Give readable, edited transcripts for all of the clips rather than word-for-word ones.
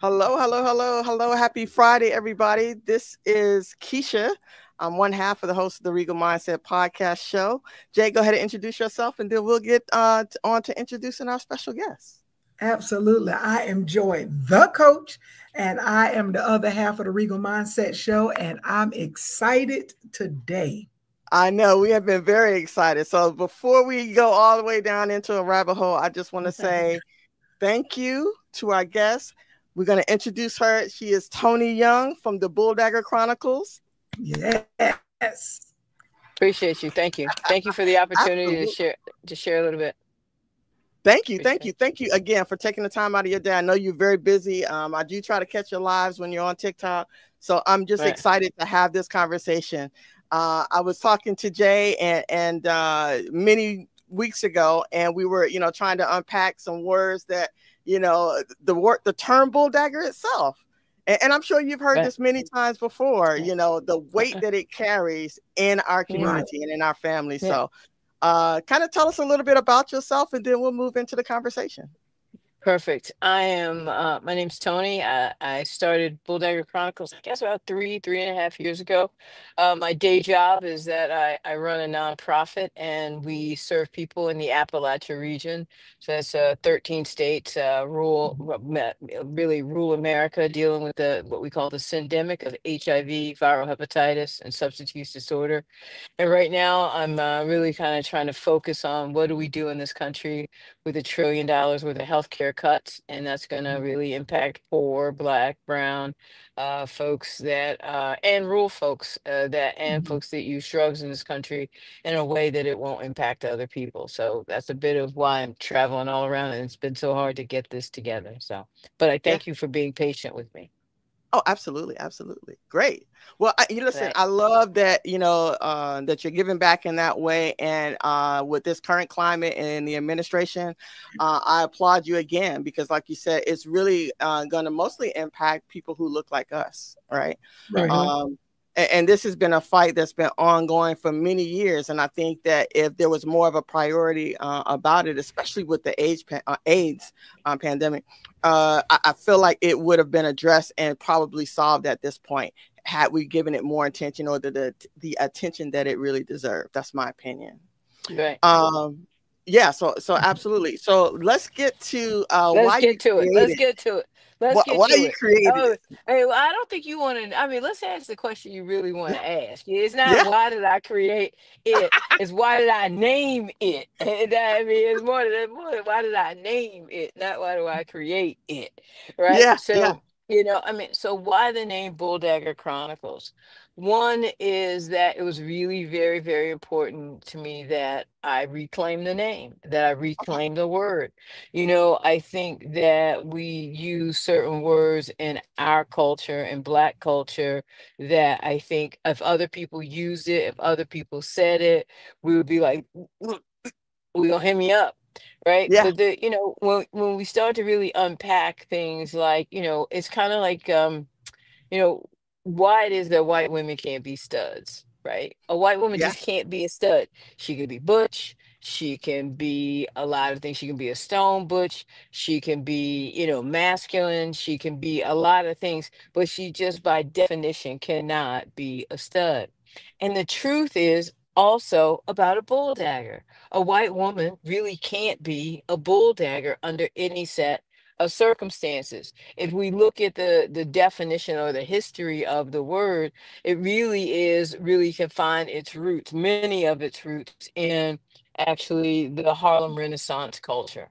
Hello, hello, hello, hello. Happy Friday, everybody. This is Keisha. I'm one half of the host of the Regal Mindset Podcast show. Jay, go ahead and introduce yourself, and then we'll get on to introducing our special guest. Absolutely. I am Joy, the coach, and I am the other half of the Regal Mindset show, and I'm excited today. I know we have been very excited. So before we go all the way down into a rabbit hole, I just want to say thank you to our guest. We're going to introduce her. She is Toni Young from the Bulldagger Chronicles. Yes. Appreciate you. Thank you. Thank you for the opportunity to share a little bit. Thank you. Thank you again for taking the time out of your day. I know you're very busy. I do try to catch your lives when you're on TikTok. So I'm just excited to have this conversation. I was talking to Jay and many weeks ago, and we were, trying to unpack some words that, the term bulldagger itself. And I'm sure you've heard this many times before, the weight that it carries in our community and in our family. So kind of tell us a little bit about yourself, and then we'll move into the conversation. Perfect. I am, my name's Toni. I started Bulldagger Chronicles, I guess about 3.5 years ago. My day job is that I run a nonprofit, and we serve people in the Appalachia region. So that's 13 states, really rural America, dealing with what we call the syndemic of HIV, viral hepatitis, and substance use disorder. And right now, I'm really kind of trying to focus on what do we do in this country with $1 trillion worth of healthcare cuts, and that's going to really impact poor, Black, brown folks that and rural folks and folks that use drugs in this country in a way that it won't impact other people. So that's a bit of why I'm traveling all around, and it's been so hard to get this together. So, but I thank you for being patient with me. Oh, absolutely. Absolutely. Great. Well, listen, I love that, that you're giving back in that way. And with this current climate and the administration, I applaud you again, because like you said, it's really going to mostly impact people who look like us. Right. And this has been a fight that's been ongoing for many years. And I think that if there was more of a priority about it, especially with the AIDS pandemic, I feel like it would have been addressed and probably solved at this point had we given it more attention, or the attention that it really deserved. That's my opinion. Right. Yeah. So absolutely. So let's get to Let's get to it. Why you created it? Hey, well, I don't think you want to. I mean, let's ask the question you really want to ask. It's not why did I create it? It's why did I name it? And I mean, it's more than why did I name it? Not why do I create it? Right. Yeah. So so why the name Bulldagger Chronicles? One is that it was really very, very important to me that I reclaim the name, that I reclaim the word. I think that we use certain words in our culture and Black culture that I think if other people used it, if other people said it, we would be like, we gonna hit me up. Right. Yeah. But when we start to really unpack things, like, it's kind of like, why it is that white women can't be studs, right? A white woman just can't be a stud. She could be butch. She can be a lot of things. She can be a stone butch. She can be, masculine. She can be a lot of things, but she just by definition cannot be a stud. And the truth is also about a bulldagger. A white woman really can't be a bulldagger under any set of circumstances. If we look at the definition or the history of the word, it really can find its roots, many of its roots, in actually the Harlem Renaissance culture.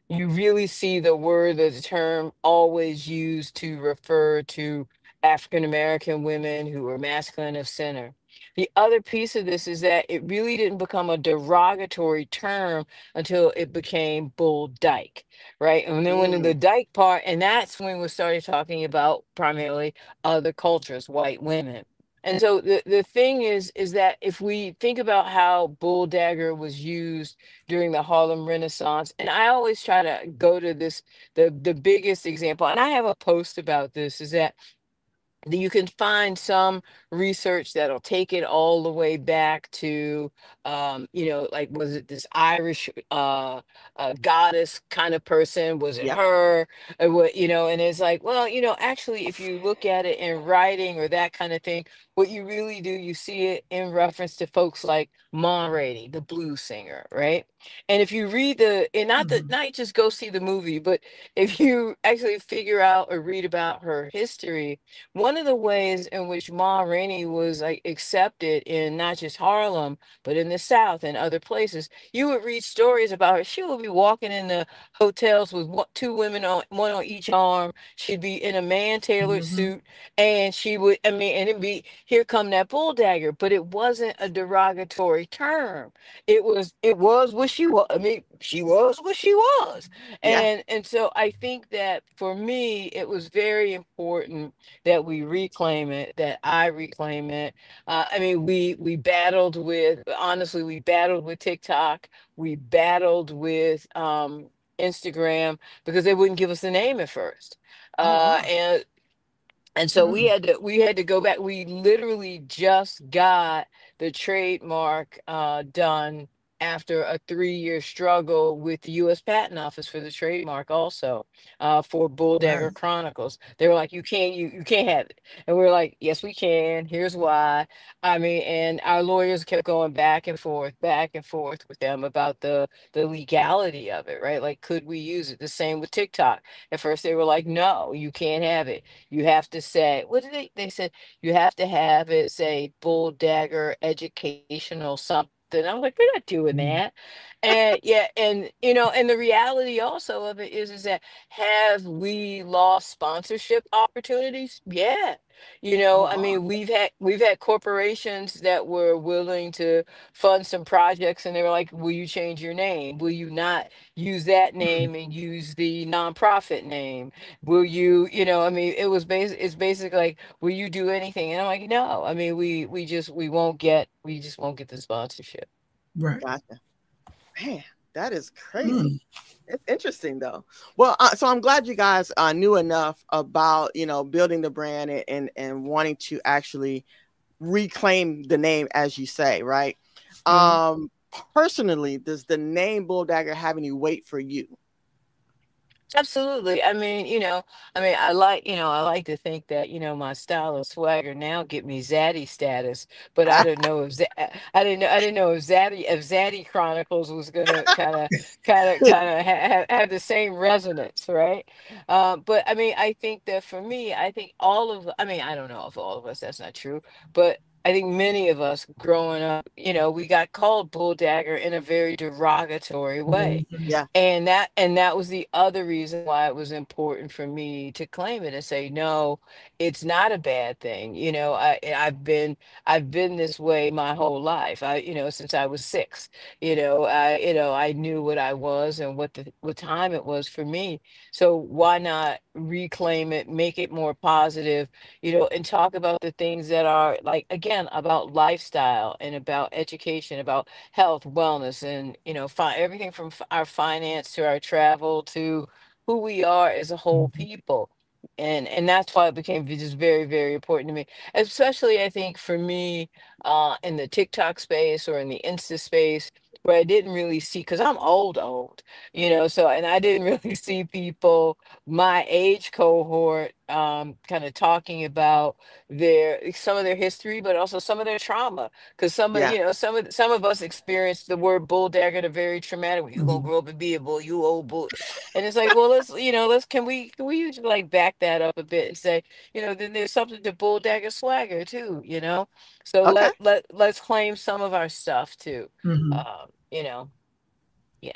You really see the term always used to refer to African American women who were masculine of center. The other piece of this is that it really didn't become a derogatory term until it became bull dyke, right? And then when the dyke part, and that's when we started talking about primarily other cultures, white women. And so the thing is that if we think about how bulldagger was used during the Harlem Renaissance, and I always try to go to this, the biggest example, and I have a post about this, is that you can find some research that'll take it all the way back to, like, was it this Irish goddess kind of person? Was it Yeah. her? Or what, and it's like, well, actually, if you look at it in writing or that kind of thing, what you really do, you see it in reference to folks like Ma Rainey, the blues singer, right? And if you read and not just go see the movie, but if you actually figure out or read about her history, one of the ways in which Ma Rainey was like accepted in not just Harlem, but in the South and other places, you would read stories about her. She would be walking in the hotels with two women on one on each arm. She'd be in a man-tailored suit, and she would, and it'd be, here come that bulldagger, but it wasn't a derogatory term. It was what she was. She was what she was. Yeah. And so I think that for me, it was very important that we reclaim it, that I reclaim it. We battled with, honestly, we battled with TikTok, we battled with Instagram, because they wouldn't give us a name at first. Oh, wow. And so we had to go back. We literally just got the trademark done after a 3-year struggle with the U.S. Patent Office for the trademark, also for Bulldagger Right. Chronicles. They were like, you can't have it, and we were like, yes, we can. Here's why. And our lawyers kept going back and forth with them about the legality of it, right? Like, could we use it? The same with TikTok. At first, they were like, no, you can't have it. You have to say, what did they said, you have to have it say Bulldagger Educational something. I was like, we're not doing that. And yeah, and the reality also of it is that, have we lost sponsorship opportunities? Yeah. Oh, wow. We've had corporations that were willing to fund some projects, and they were like, will you change your name? Will you not use that name and use the nonprofit name? Will you, it's basically like, will you do anything? And I'm like, no. We just won't get the sponsorship. Right. Gotcha. Man, that is crazy. Mm. It's interesting though. Well, so I'm glad you guys knew enough about, building the brand and wanting to actually reclaim the name, as you say, right? Personally, does the name Bulldagger have any weight for you? Absolutely. I like to think that, my style of swagger now get me zaddy status, but I don't know if I didn't know if Zaddy Chronicles was gonna have the same resonance, right? But I think that for me, I think I don't know if all of us, that's not true, but I think many of us growing up, we got called Bulldagger in a very derogatory way. Yeah. And that was the other reason why it was important for me to claim it and say, no, it's not a bad thing. I've been this way my whole life. Since I was 6. I knew what I was and what time it was for me. So why not reclaim it, make it more positive, and talk about the things that are, like, again, about lifestyle and about education, about health, wellness, and everything from our finance to our travel to who we are as a whole people. And that's why it became just very, very important to me, especially, I think, for me, in the TikTok space or in the Insta space, where I didn't really see, because I'm old, so, and I didn't really see people my age cohort kind of talking about some of their history, but also some of their trauma, because Yeah. some of us experienced the word bulldagger in a very traumatic way. You gonna grow up and be a bull, you old bull. And it's like, well, can we usually, like, back that up a bit and say, then there's something to bulldagger swagger too. So Okay. let's claim some of our stuff too. Yeah.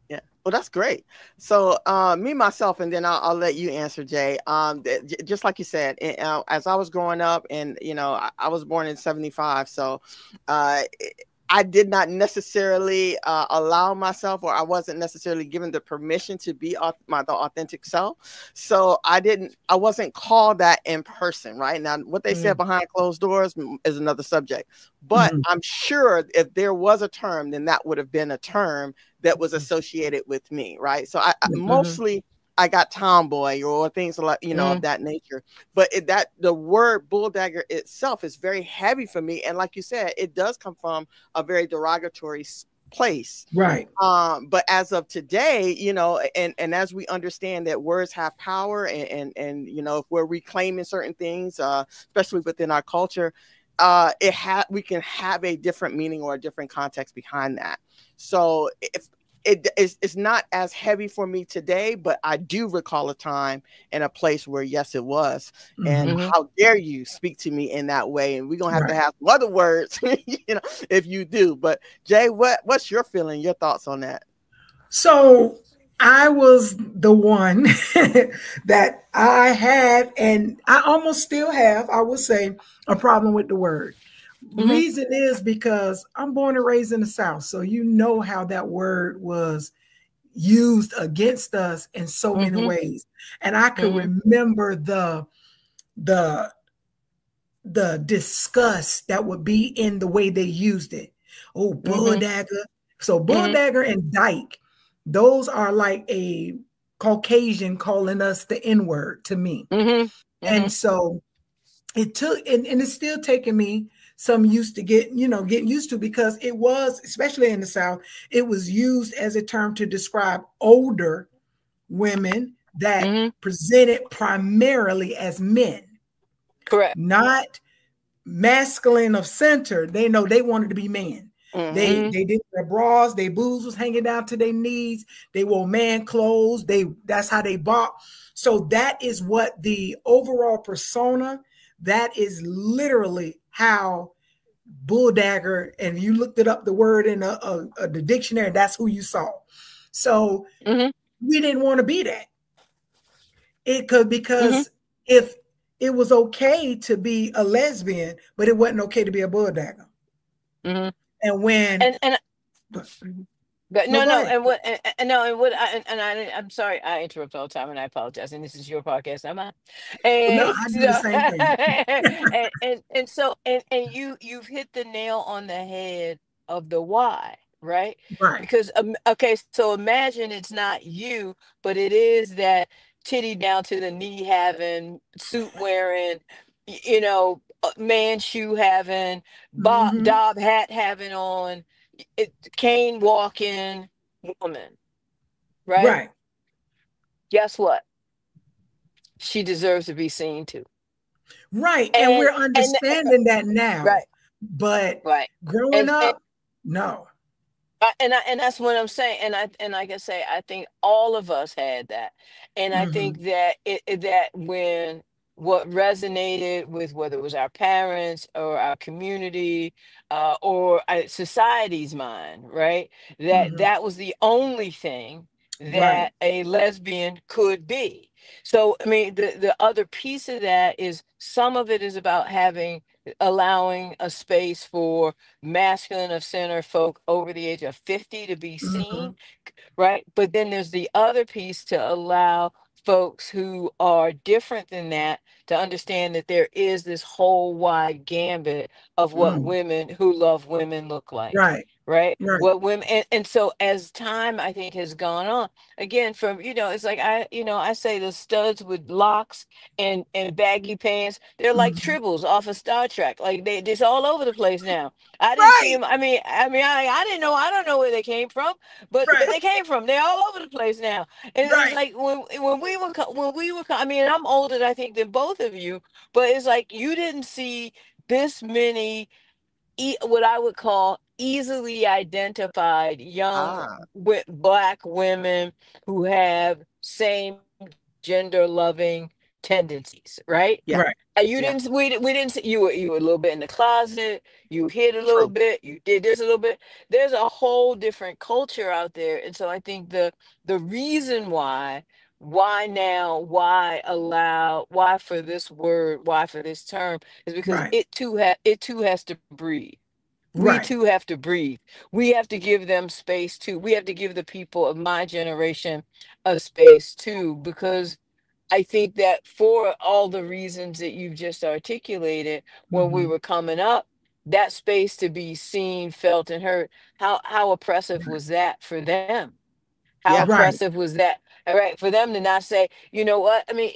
Yeah. Well, that's great. So, me, myself, and then I'll let you answer, Jay. Just like you said, as I was growing up, and I was born in '75, so I did not necessarily allow myself, or I wasn't necessarily given the permission to be the authentic self. So I wasn't called that in person, right? Now, what they said behind closed doors is another subject. But I'm sure if there was a term, then that would have been a term that was associated with me, right? So I mostly I got tomboy or things like, of that nature. But that the word bulldagger itself is very heavy for me. And like you said, it does come from a very derogatory place. Right. But as of today, and as we understand that words have power and if we're reclaiming certain things, especially within our culture, we can have a different meaning or a different context behind that. So if it's not as heavy for me today, but I do recall a time and a place where, yes, it was. And how dare you speak to me in that way? And we're going to have to have some other words, if you do. But Jay, what's your feeling, your thoughts on that? So I was the one that I had, and I almost still have, I would say, a problem with the word. Reason is because I'm born and raised in the South. So you know how that word was used against us in so many ways. And I can remember the disgust that would be in the way they used it. Oh, bulldagger. So bulldagger and dyke, those are like a Caucasian calling us the N-word to me. And so it took, and it's still taking me some used to get used to, because it was, especially in the South, it was used as a term to describe older women that presented primarily as men. Correct. Not masculine of center. They know they wanted to be men. They did their bras, their boobs was hanging down to their knees. They wore man clothes. That's how they bought. So that is what the overall persona, that is literally how bulldagger, and you looked it up, the word in the dictionary, that's who you saw. So we didn't want to be that. Because if it was okay to be a lesbian, but it wasn't okay to be a bulldagger. And when But I'm sorry, I interrupt all the time, and I apologize. And this is your podcast, am I? And no, I do the same thing. and you've hit the nail on the head of the why, right? Right. Because so imagine it's not you, but it is that titty down to the knee having, suit wearing, man shoe having, Dob hat having on, cane walking woman, right? Guess what? She deserves to be seen too. Right. And we're understanding that now. Right. But growing up, no. And that's what I'm saying. And like I say, I think all of us had that. And I think that that when what resonated with, whether it was our parents or our community, or society's mind, right? That was the only thing that a lesbian could be. So, I mean, the other piece of that is, some of it is about allowing a space for masculine of center folk over the age of 50 to be seen, right? But then there's the other piece to allow folks who are different than that to understand that there is this whole wide gambit of what women who love women look like. Right. What women, and so as time, I think, has gone on, again, from, it's like, I say the studs with locks and baggy pants, they're like tribbles off of Star Trek. Like they just all over the place now. I didn't see them. I didn't know. I don't know where they came from, but they came from. They're all over the place now. And it's like when we were, I mean, I'm older, I think, than both of you, but it's like you didn't see this many what I would call easily identified young Black women who have same gender loving tendencies, right? And you didn't, we didn't see, you were a little bit in the closet, you hid a little bit, you did this a little bit. There's a whole different culture out there. And so I think the reason why now, why for this word, why for this term, is because it too has to breathe. We too have to breathe. We have to give them space too. We have to give the people of my generation a space too, because I think that for all the reasons that you've just articulated, when we were coming up, that space to be seen, felt, and heard, how oppressive was that for them? How Right. oppressive was that? All right, for them to not say, you know what? I mean,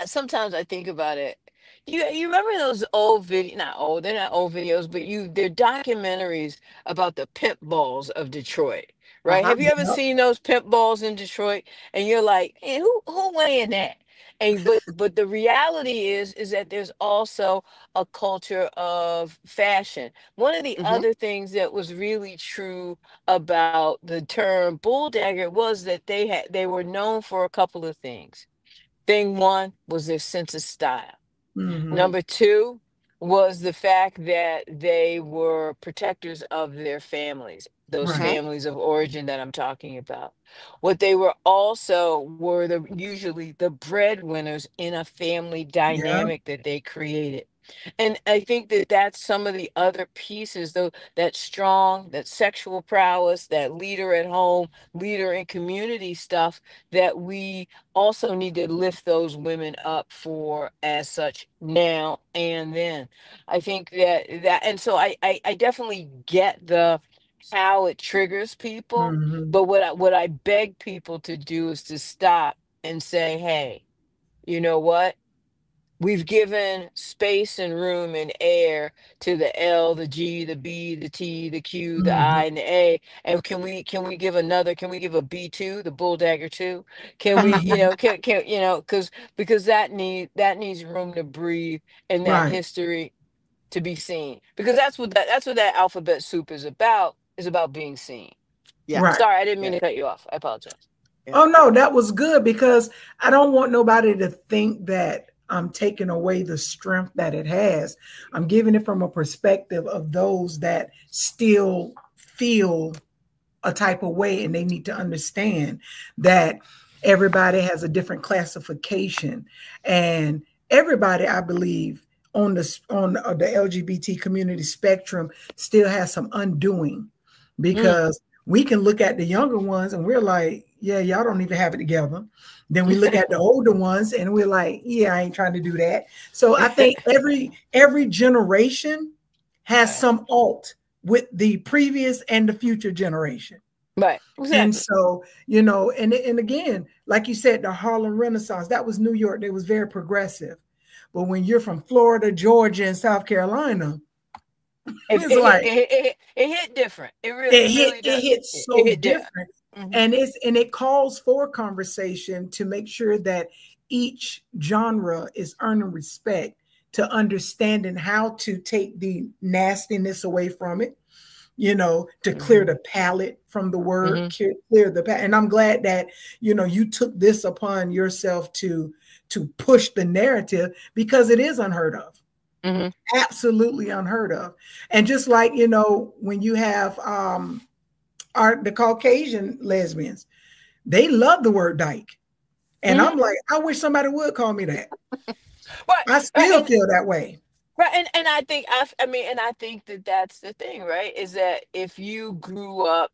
sometimes I think about it. You remember those old video? Not old, they're not old videos, but they're documentaries about the pimp balls of Detroit, right? Uh-huh. Have you ever Yep. seen those pimp balls in Detroit? And you're like, hey, who weighing that? And but the reality is that there's also a culture of fashion. One of the Mm-hmm. other things that was really true about the term bulldagger was that they were known for a couple of things. Thing one was their sense of style. Mm-hmm. Number two was the fact that they were protectors of their families, those Right. Mm-hmm. families of origin that I'm talking about. What they were also were usually the breadwinners in a family Yeah. dynamic that they created. And I think that that's some of the other pieces, though, that strong, that sexual prowess, that leader at home, leader in community stuff, that we also need to lift those women up for as such now and then. I think and so I definitely get the how it triggers people, Mm-hmm. but what I beg people to do is to stop and say, hey, you know what? We've given space and room and air to the L, the G, the B, the T, the Q, the Mm-hmm. I, and the A. And can we give can we give a B2, the Bulldagger 2? Can we, Mm-hmm. because that needs room to breathe and that Right. history to be seen. Because that's what that alphabet soup is about being seen. Yeah. Right. Sorry, I didn't mean Yeah. to cut you off. I apologize. Yeah. Oh no, that was good because I don't want nobody to think that I'm taking away the strength that it has. I'm giving it from a perspective of those that still feel a type of way, and they need to understand that everybody has a different classification, and everybody, I believe, on the LGBT community spectrum still has some undoing, Mm. because we can look at the younger ones and we're like, yeah, y'all don't even have it together. Then we look at the older ones and we're like, yeah, I ain't trying to do that. So I think every generation has Right. some alt with the previous and the future generation. Right. And Exactly. so, and again, like you said, the Harlem Renaissance, that was New York. They was very progressive. But when you're from Florida, Georgia, and South Carolina, it's like It hit different. it It hit really it does. hits It so hit different. different. Hmm. And it calls for conversation to make sure that each genre is earning respect, to understanding how to take the nastiness away from it, to clear Hmm. the palate from the word, Hmm. clear the palate. And I'm glad that, you took this upon yourself to push the narrative, because it is unheard of. Hmm. Absolutely unheard of. And just like, when you have the Caucasian lesbians, they love the word dyke. And Hmm. I'm like, I wish somebody would call me that. Right. I Right. still feel that way. Right, and I think I mean, and I think that that's the thing, right? Is that if you grew up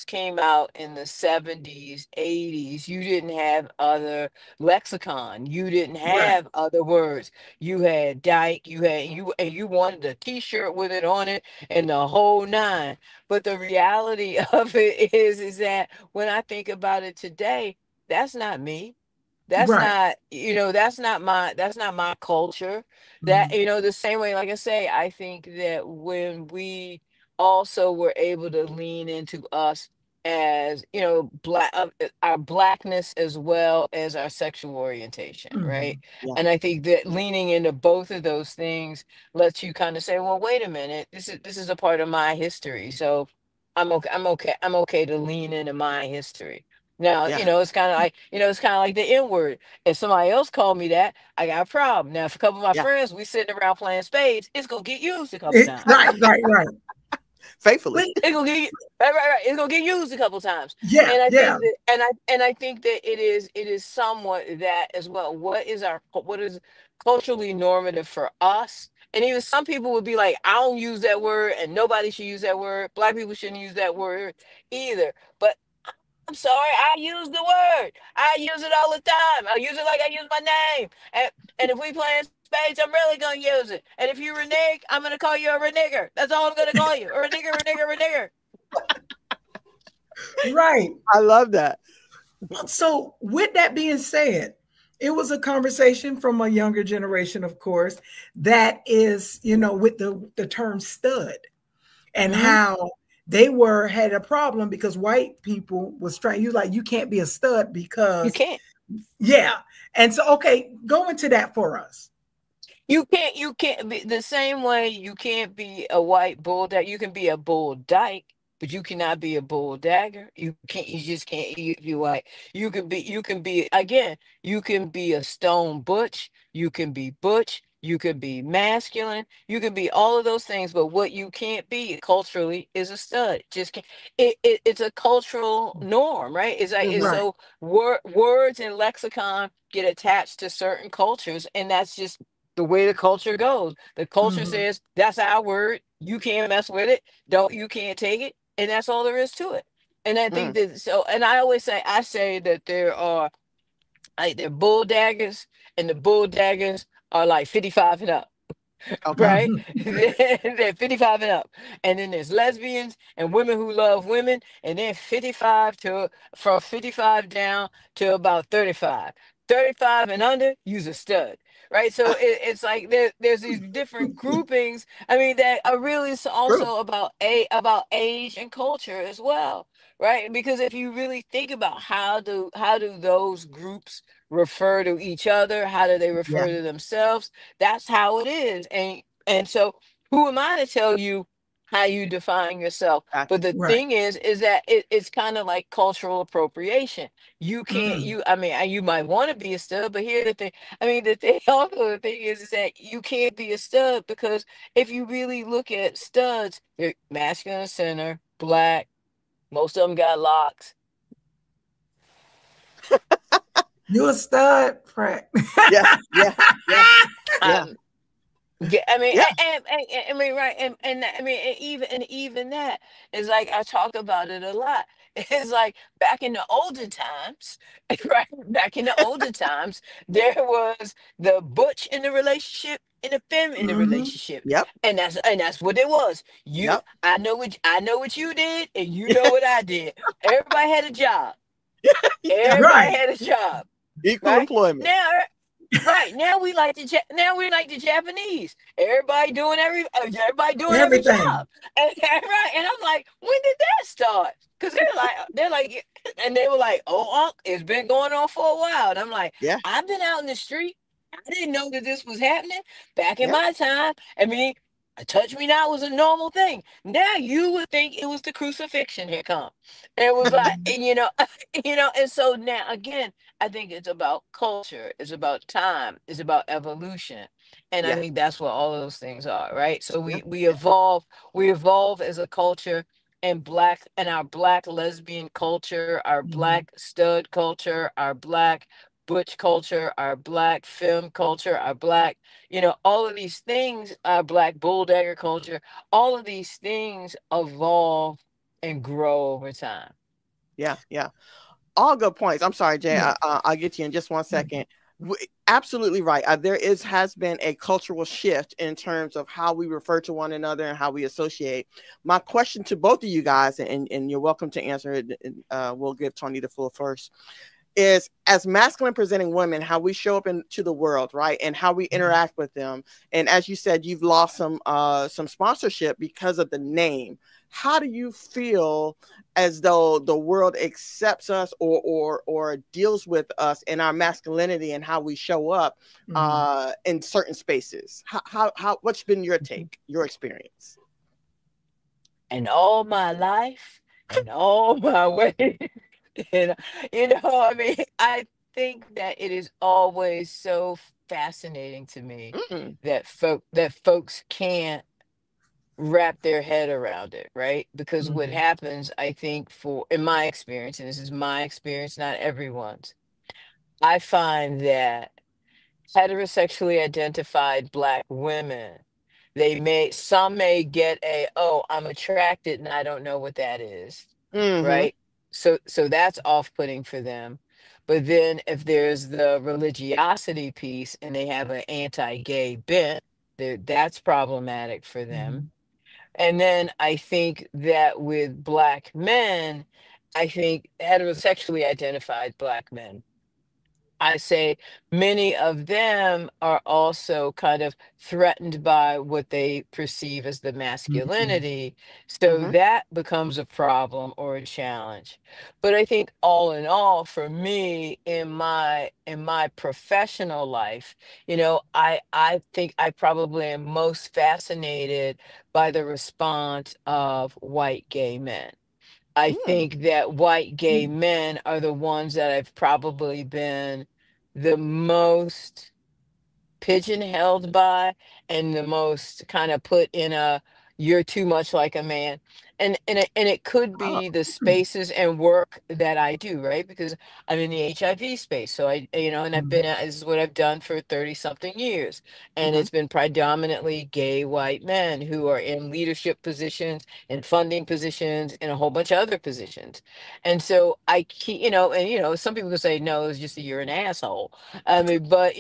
came out in the 70s, 80s, you didn't have other lexicon, you didn't Right. have other words. You had dyke, you wanted a T-shirt with it on it and the whole nine. But the reality of it is that when I think about it today, that's not me. That's Right. not, that's not my culture. That, Mhm. the same way, like I say, I think that when we also were able to lean into us as, our blackness as well as our sexual orientation, right? Mhm. Yeah. And I think that leaning into both of those things lets you kind of say, well, wait a minute, this is a part of my history. So I'm okay to lean into my history. Now, Yeah. it's kind of like the N word. If somebody else called me that, I got a problem. Now, if a couple of my Yeah. friends, we sitting around playing spades, it's gonna get used a couple times. Right, right, right. Faithfully. But It's gonna get right. It's gonna get used a couple times. yeah, And I yeah. think that, and I think that it is somewhat that as well. What is culturally normative for us? And even some people would be like, I don't use that word, and nobody should use that word. Black people shouldn't use that word either. But I'm sorry, I use the word. I use it all the time. I use it like I use my name. And if we playing spades, I'm really gonna use it. And if you renege, I'm gonna call you a renegger. That's all I'm gonna call you. A renegger, renegger, renegger. Right. I love that. So with that being said, it was a conversation from a younger generation, of course, that is, with the term stud and how they had a problem because white people was trying, you can't be a stud You because, can't. yeah. And so, okay, go into that for us. You can't be the same way you can't be a white bulldog. You can be a bull dyke, but you cannot be a bull dagger. You just can't you white. You can be again, you can be a stone butch, you can be butch, you can be masculine, you can be all of those things, but what you can't be culturally is a stud. Just can't it's a cultural norm, right? It's like it's Right. so words and lexicon get attached to certain cultures, and that's just the way the culture goes. The culture says that's our word. You can't mess with it. You can't take it. And that's all there is to it. And I think that so, and I say that there are like they're bull daggers, and the bull daggers are like 55 and up. Okay. Right? They're 55 and up. And then there's lesbians and women who love women, and then 55 to from 55 down to about 35. 35 and under, use a stud. Right. So it's like there's these different groupings. I mean, that are really True. also about age and culture as well. Right. Because if you really think about how do those groups refer to each other, how do they Yeah. refer to themselves? That's how it is. And so who am I to tell you how you define yourself? But Gotcha. the Right. thing is that it's kind of like cultural appropriation. You can't you I mean you might want to be a stud, but here's the thing. I mean the thing also the thing is that you can't be a stud because if you really look at studs, they're masculine center, black, most of them got locks. You a stud, Frank. Yeah. Yeah. Yeah. Yeah. Um, Yeah, I mean, Yeah. I mean, right, and I mean, and even that is like I talk about it a lot. It's like back in the olden times, right? Back in the olden times, there was the butch in the relationship and the femme in the relationship, Yep. and that's what it was. Yep. I know what you did, and you know what I did. Everybody had a job. Yeah. Everybody Right. had a job, Equal right? employment. Now Right now we like the Japanese. Everybody doing every Everything. job, and right. And I'm like, when did that start? Because they're like, and they were like, oh, Unc, it's been going on for a while. And I'm like, Yeah. I've been out in the street. I didn't know that this was happening back in Yeah. my time. I mean, a touch me now was a normal thing. Now you would think it was the crucifixion. Here come. And it was like, and, and so now again. I think it's about culture, it's about time, it's about evolution. And I Yeah. think that's what all of those things are, right? So Yeah. we evolve as a culture, and our black lesbian culture, our black stud culture, our black butch culture, our black film culture, our black, all of these things, our black bulldagger culture, all of these things evolve and grow over time. Yeah. Yeah. All good points. I'm sorry, Jay. Yeah. I'll get to you in just 1 second. Absolutely right. There has been a cultural shift in terms of how we refer to one another and how we associate. My question to both of you guys, and you're welcome to answer it. We'll give Toni the floor first. Is as masculine presenting women, how we show up into the world, right, and how we interact with them. And as you said, you've lost some sponsorship because of the name. How do you feel as though the world accepts us or deals with us in our masculinity and how we show up in certain spaces? How what's been your take, your experience? And all my life and all my way. And I mean, I think that it is always so fascinating to me Mm-mm. that folks can't wrap their head around it, right? Because what happens, I think, in my experience, and this is my experience, not everyone's, I find that heterosexually identified black women, some may get oh, I'm attracted and I don't know what that is, Mm-hmm. right? So that's off-putting for them. But then if there's the religiosity piece and they have an anti-gay bent, that's problematic for them. And then I think that with black men, I think heterosexually identified Black men, I say many of them are also kind of threatened by what they perceive as the Mhm. masculinity. So Mm-hmm. that becomes a problem or a challenge. But I think all in all, for me in my professional life, I think I probably am most fascinated by the response of white gay men. I Mm. think that white gay men are the ones that I've probably been the most pigeonholed by, and the most kind of put in a "you're too much like a man." And it could Oh. be the spaces and work that I do, right? Because I'm in the HIV space. So and I've Mhm. been this is what I've done for 30 something years. And Mm-hmm. it's been predominantly gay white men who are in leadership positions and funding positions and a whole bunch of other positions. And so I keep, some people could say, no, it's just that you're an asshole. I mean, but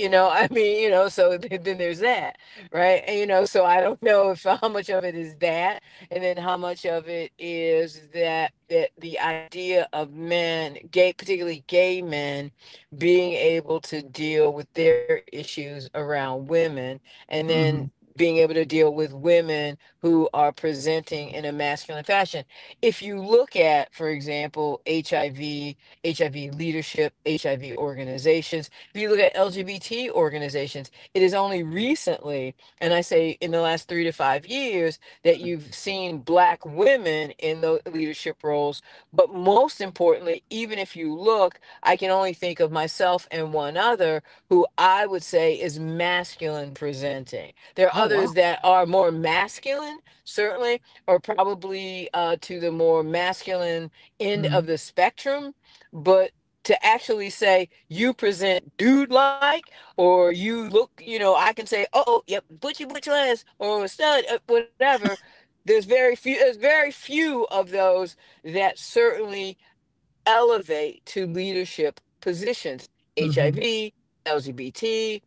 so then there's that, right? And so I don't know if how much of it is that, and then how much of it is that the idea of men, particularly gay men, being able to deal with their issues around women, and then Mhm. being able to deal with women who are presenting in a masculine fashion. If you look at, for example, HIV leadership, HIV organizations, if you look at LGBT organizations, it is only recently, and I say in the last 3 to 5 years, that you've seen Black women in the leadership roles. But most importantly, even if you look, I can only think of myself and one other who I would say is masculine presenting. There are Oh, wow. others that are more masculine, certainly, or probably to the more masculine end of Mhm. the spectrum. But to actually say you present dude like, or you look, I can say, oh, yep, butchy butch les, or a stud, whatever. There's very few of those that certainly elevate to leadership positions. Mhm. HIV, LGBT,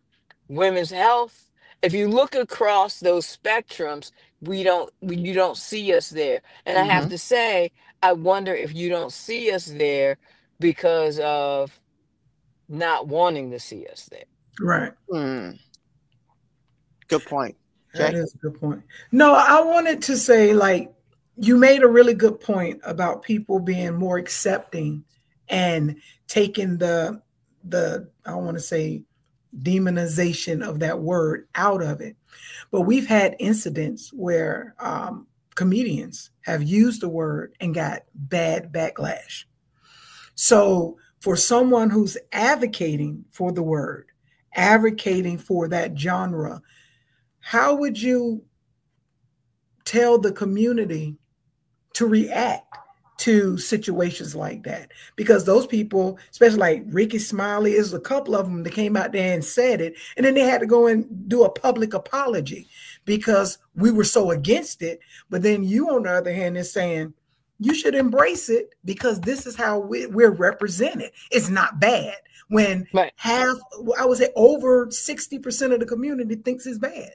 women's health. If you look across those spectrums, you don't see us there. And I have Mm-hmm. to say, I wonder if you don't see us there because of not wanting to see us there. Right. Mm. Good point. That Jay? is a good point. No, I wanted to say, like, you made a really good point about people being more accepting and taking the I don't want to say demonization of that word out of it. But we've had incidents where comedians have used the word and got bad backlash. So for someone who's advocating for the word, advocating for that genre, how would you tell the community to react to situations like that? Because those people, especially like Ricky Smiley, is a couple of them that came out there and said it, and then they had to go and do a public apology because we were so against it. But then you, on the other hand, is saying you should embrace it because this is how we're represented. It's not bad when Right. half, I would say over 60% of the community thinks it's bad.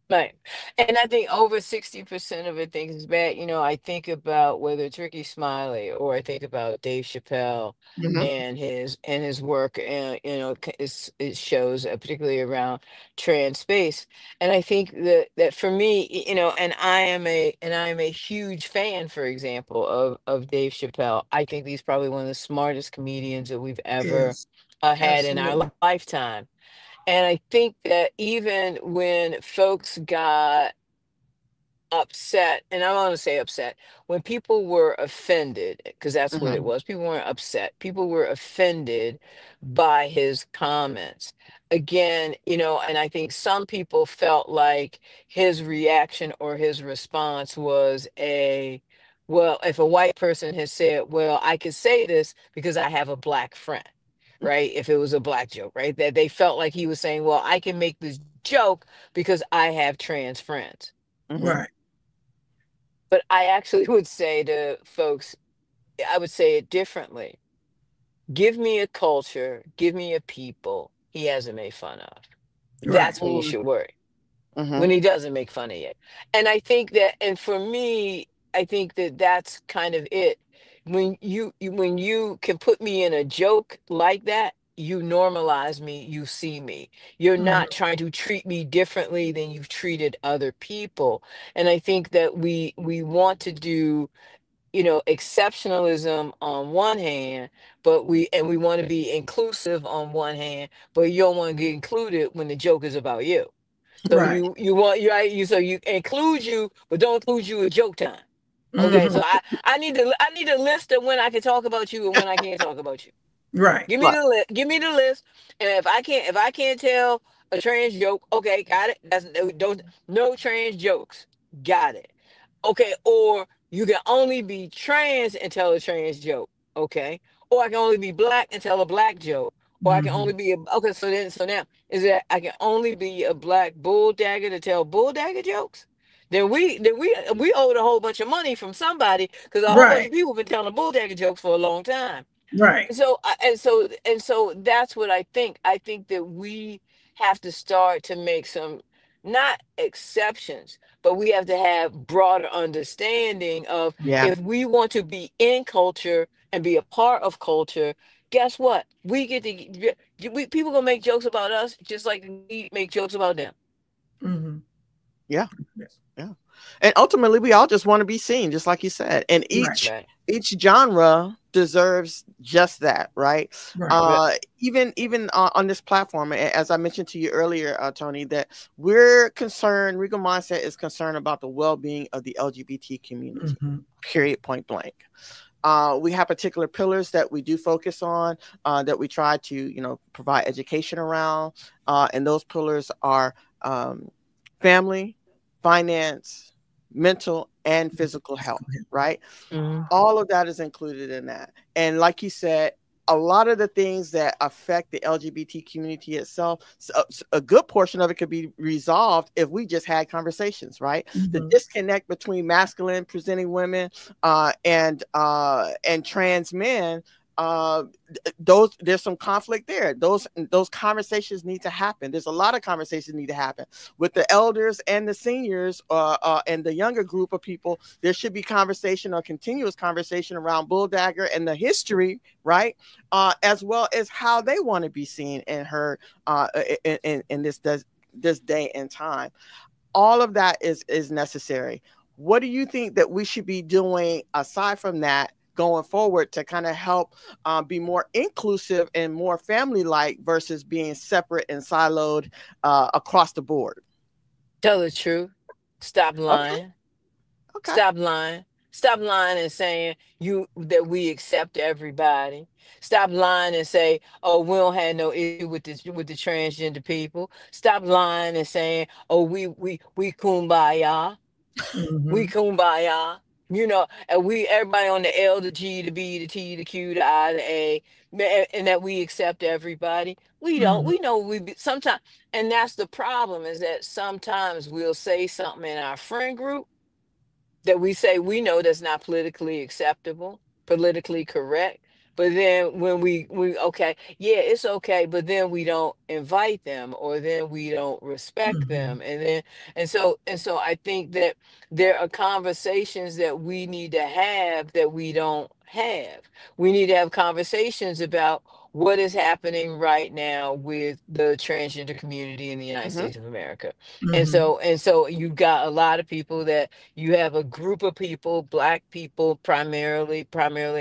Right. And I think over 60% of it thinks it's bad. I think about whether it's Ricky Smiley, or I think about Dave Chappelle Mm-hmm. and his work, and it shows, particularly around trans space. And I think that for me, and I am a huge fan, for example, of Dave Chappelle. I think he's probably one of the smartest comedians that we've ever Yes, had in our absolutely. lifetime. And I think that even when folks got upset, and I want to say upset, when people were offended, because that's what it Mm-hmm. was, people weren't upset, people were offended by his comments. Again, and I think some people felt like his reaction or his response was well, if a white person has said, well, I could say this because I have a Black friend, right? If it was a Black joke, right? That they felt like he was saying, well, I can make this joke because I have trans friends. Mm-hmm. Right. But I actually would say to folks, I would say it differently. Give me a culture, give me a people he hasn't made fun of. That's Right. when you should worry. Mm-hmm. When he doesn't make fun of you. And I think that, and for me, that that's kind of it. When when you can put me in a joke like that, you normalize me, you see me. You're Mhm. not trying to treat me differently than you've treated other people. And I think that we want to do, exceptionalism on one hand, but we want to be inclusive on one hand, but you don't want to get included when the joke is about you. So Right. you want you right you so you include you, but don't include you at joke time. Okay, Mhm. so I need a list of when I can talk about you and when I can't talk about you. Right. Give me Right. the list. Give me the list. And if I can't tell a trans joke, okay, got it. That's don't no trans jokes. Got it. Okay, or you can only be trans and tell a trans joke. Okay, or I can only be black and tell a black joke. Or I can only Mhm. be okay. So now is that I can only be a black bulldagger to tell bulldagger jokes? Then we owed a whole bunch of money from somebody because a whole bunch Right. of people been telling bulldagger jokes for a long time. Right. And so that's what I think. I think that we have to start to make some, not exceptions, but we have to have broader understanding of, Yeah. if we want to be in culture and be a part of culture, guess what? We get to people gonna make jokes about us just like we make jokes about them. Mhm. Yeah. Yes. Yeah. And ultimately we all just want to be seen, just like you said. And Right. Right. each genre deserves just that, right? Right. Even on this platform, as I mentioned to you earlier, Toni, that we're concerned, Regal Mindset is concerned about the well-being of the LGBT community, Mhm. period, point blank. We have particular pillars that we do focus on, that we try to, provide education around. And those pillars are family, finance, mental, and physical health, right? Hmm. All of that is included in that. And like you said, a lot of the things that affect the LGBT community itself, a good portion of it could be resolved if we just had conversations, right? The Mhm. disconnect between masculine presenting women and trans men, there's some conflict there. Those conversations need to happen. There's a lot of conversations need to happen with the elders and the seniors, and the younger group of people. There should be conversation or continuous conversation around Bulldagger and the history, right? As well as how they want to be seen and heard in this day and time. All of that is necessary. What do you think that we should be doing aside from that going forward to kind of help be more inclusive and more family-like versus being separate and siloed across the board? Tell the truth. Stop Okay. lying. Okay. Stop lying. Stop lying and saying you that we accept everybody. Stop lying and say, "Oh, we don't have no issue with the transgender people." Stop lying and saying, "Oh, we kumbaya, we Mhm. kumbaya." And we everybody on the L, the G, the B, the T, the Q, the I, the A, and that we accept everybody. We don't. Mhm. We know sometimes, and that's the problem, is that sometimes we'll say something in our friend group that we say we know that's not politically acceptable, politically correct. But then when we okay, yeah, it's okay, but then we don't invite them, or then we don't respect Mhm. them. And so I think that there are conversations that we need to have that we don't have. We need to have conversations about what is happening right now with the transgender community in the United Mm-hmm. States of America. And Mhm. so and so you've got a lot of people that you have a group of people, black people primarily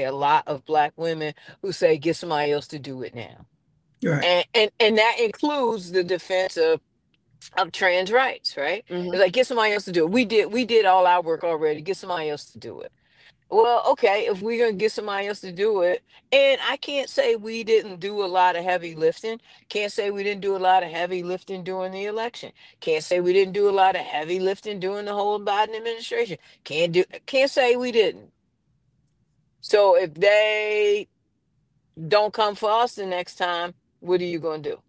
a lot of black women who say, get somebody else to do it now. Right. And that includes the defense of trans rights, right? Mm-hmm. It's like, get somebody else to do it. We did all our work already. Get somebody else to do it. Well, okay, if we're gonna get somebody else to do it, and I can't say we didn't do a lot of heavy lifting. Can't say we didn't do a lot of heavy lifting during the election. Can't say we didn't do a lot of heavy lifting during the whole Biden administration. Can't say we didn't. So if they don't come for us the next time, what are you gonna do?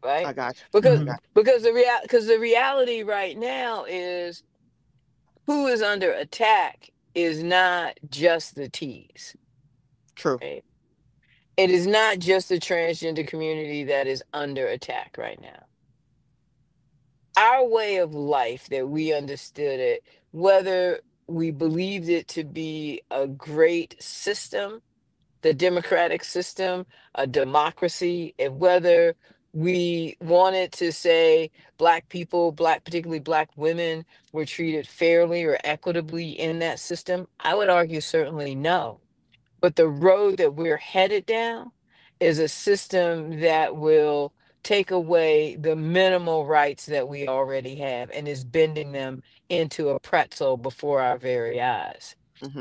I Right? got you. I Because Mhm. got the reality right now is, who is under attack is not just the T's. you. True. Right? It is not just the transgender community that is under attack right now. our way of life that we understood it, whether we believed it to be a great system, the democratic system, a democracy, and whether we wanted to say Black people, particularly Black women, were treated fairly or equitably in that system, I would argue certainly no. But the road that we're headed down is a system that will take away the minimal rights that we already have and is bending them into a pretzel before our very eyes.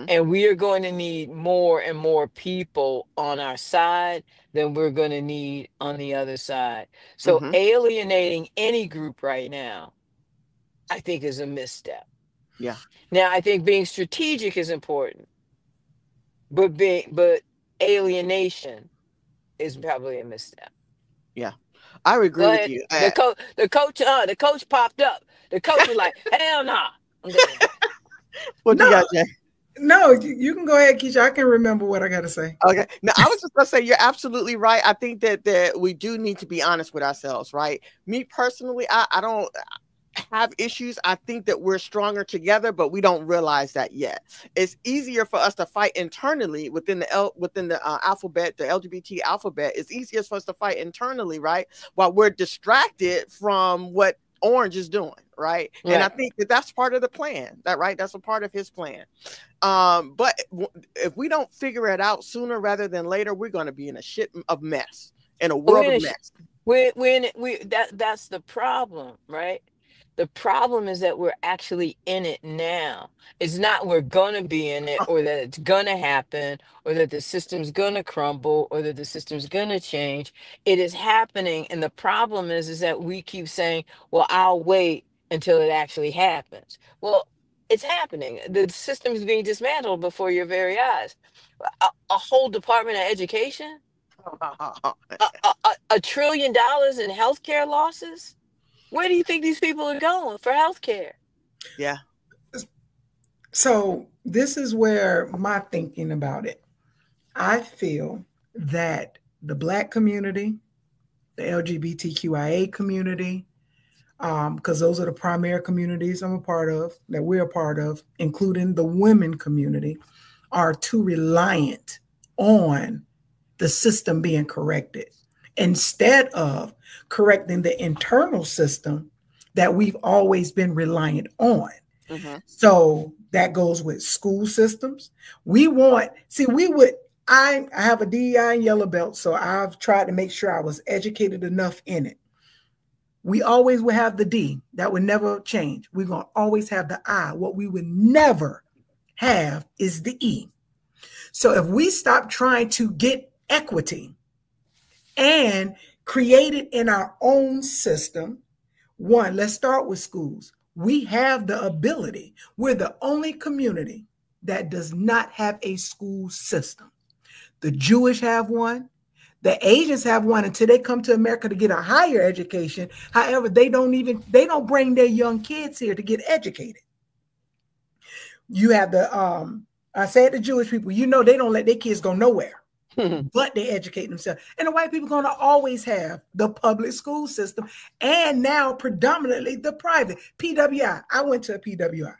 And we are going to need more and more people on our side than we're going to need on the other side. So alienating any group right now, I think, is a misstep. Yeah. Now, I think being strategic is important, but alienation is probably a misstep. Yeah, I would agree with you. The coach popped up. The coach was like, "Hell nah." What you got, Jay? No, you can go ahead, Keisha. I can remember what I got to say. Okay. Now, I was just going to say, you're absolutely right. I think that we do need to be honest with ourselves, right? Me personally, I don't have issues. I think that we're stronger together, but we don't realize that yet. It's easier for us to fight internally within the alphabet, the LGBT alphabet. It's easier for us to fight internally, right? While we're distracted from what Orange is doing, right? And I think that that's part of the plan, that's a part of his plan. But if we don't figure it out sooner rather than later, we're going to be in a shit of mess, in a world of mess. That's the problem, right? The problem is that we're actually in it now. It's not we're going to be in it, or that it's going to happen, or that the system's going to crumble, or that the system's going to change. It is happening. And the problem is that we keep saying, well, I'll wait until it actually happens. Well, it's happening. The system is being dismantled before your very eyes. A whole Department of Education, $1 trillion in healthcare losses. Where do you think these people are going for healthcare? Yeah. So this is where my thinking about it. I feel that the Black community, the LGBTQIA community, because those are the primary communities I'm a part of, that we're a part of, including the women community, are too reliant on the system being corrected, instead of correcting the internal system that we've always been reliant on. So that goes with school systems. I have a DEI and yellow belt, so I've tried to make sure I was educated enough in it. We always will have the D. That would never change. We're going to always have the I. What we would never have is the E. So if we stop trying to get equity and create it in our own system, one, let's start with schools. We have the ability. We're the only community that does not have a school system. The Jewish have one. The Asians have one until they come to America to get a higher education. However, they don't bring their young kids here to get educated. You have I said the Jewish people, they don't let their kids go nowhere, but they educate themselves. And the white people are going to always have the public school system, and now predominantly the private PWI. I went to a PWI,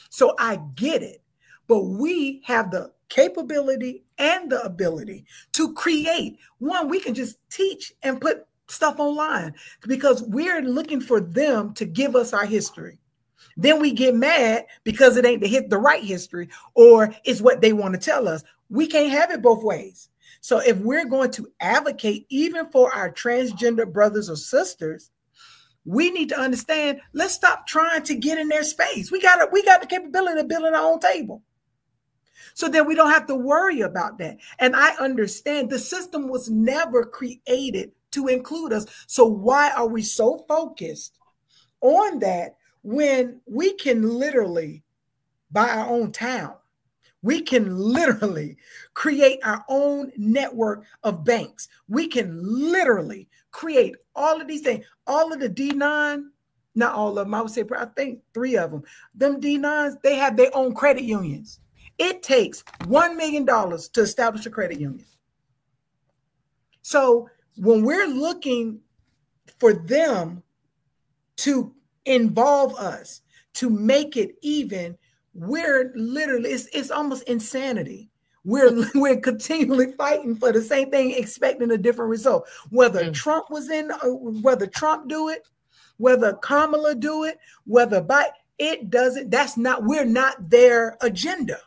so I get it. But we have the capability and the ability to create. One, we can just teach and put stuff online because we're looking for them to give us our history. Then we get mad because it ain't the right history, or it's what they want to tell us. We can't have it both ways. So if we're going to advocate even for our transgender brothers or sisters, we need to understand, let's stop trying to get in their space. We got the capability of building our own table. So then we don't have to worry about that. And I understand the system was never created to include us. So why are we so focused on that when we can literally buy our own town? We can literally create our own network of banks. We can literally create all of these things. All of the D9, not all of them, I would say, I think 3 of them. Them D9s, they have their own credit unions. It takes $1 million to establish a credit union. So when we're looking for them to involve us to make it even, we're literally, it's almost insanity. We're continually fighting for the same thing, expecting a different result. Whether Trump was in, whether Trump do it, whether Kamala do it, whether Biden, it doesn't, that's not, we're not their agenda.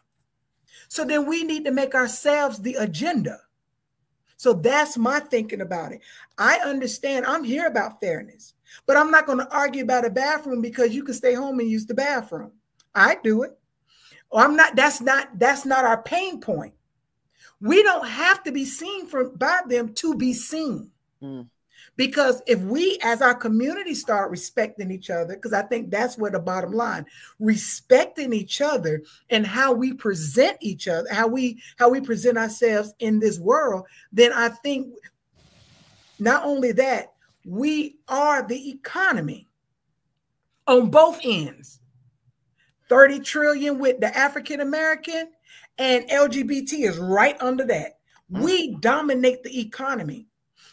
So then we need to make ourselves the agenda. So that's my thinking about it. I understand, I'm here about fairness, but I'm not going to argue about a bathroom because you can stay home and use the bathroom. I do it. Or I'm not, that's not our pain point. We don't have to be seen by them to be seen. Because if we, as our community, start respecting each other, because I think that's where the bottom line, respecting each other and how we present each other, how we present ourselves in this world, then I think not only that, we are the economy on both ends. 30 trillion with the African American, and LGBT is right under that. We dominate the economy.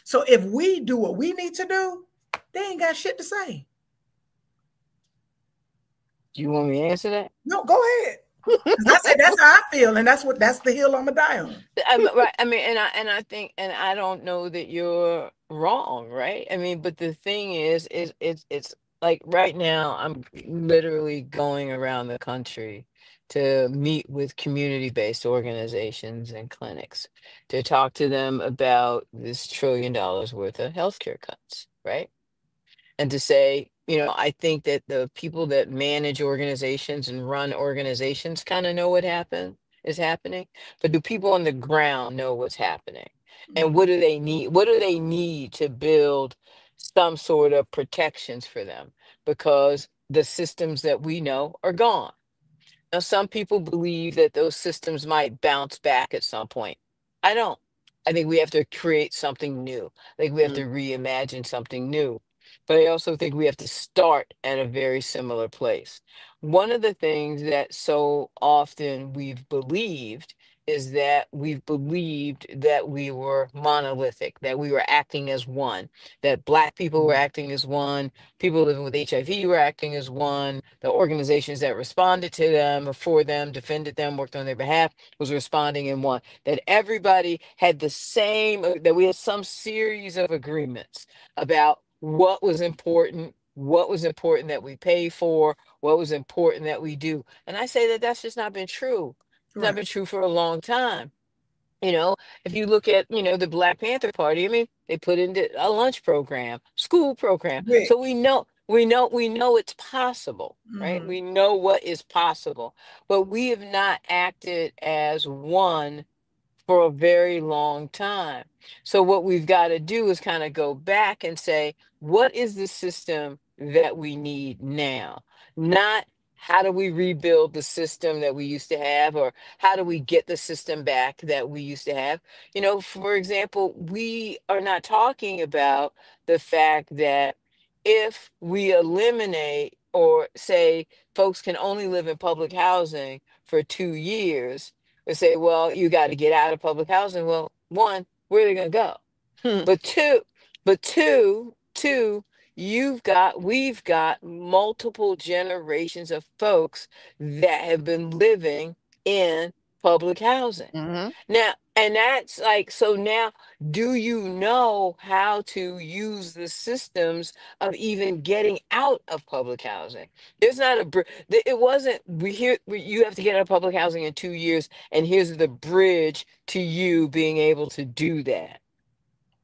So if we do what we need to do, they ain't got shit to say. Do you want me to answer that? No, go ahead. I said that's how I feel, and that's the hill I'm gonna die on. Right. I mean, and I think, and I don't know that you're wrong, right? I mean, but the thing is it's like right now I'm literally going around the country to meet with community-based organizations and clinics to talk to them about this $1 trillion worth of healthcare cuts, right? And to say, I think that the people that manage organizations and run organizations kind of know what is happening, but do people on the ground know what's happening? And what do they need? What do they need to build some sort of protections for them? Because the systems that we know are gone. Now, some people believe that those systems might bounce back at some point. I don't. I think we have to create something new. I think we have to reimagine something new. But I also think we have to start at a very similar place. One of the things that so often we've believed is that we've believed that we were monolithic, that we were acting as one, that Black people were acting as one, people living with HIV were acting as one, the organizations that responded to them or for them, defended them, worked on their behalf, was responding in one, that everybody had the same, that we had some series of agreements about what was important that we pay for, what was important that we do. And I say that that's just not been true. It's not been true for a long time. If you look at, the Black Panther Party, I mean, they put into a lunch program, school program. So we know it's possible, right? We know what is possible, but we have not acted as one for a very long time. So what we've got to do is kind of go back and say, what is the system that we need now? Not how do we rebuild the system that we used to have, or how do we get the system back that we used to have? For example, we are not talking about the fact that if we eliminate or say folks can only live in public housing for 2 years, they say, well, you got to get out of public housing. Well, one, where are they going to go? But two, we've got multiple generations of folks that have been living in public housing. Now, and that's like, so now, do you know how to use the systems of even getting out of public housing? There's not it wasn't, you have to get out of public housing in 2 years, and here's the bridge to you being able to do that.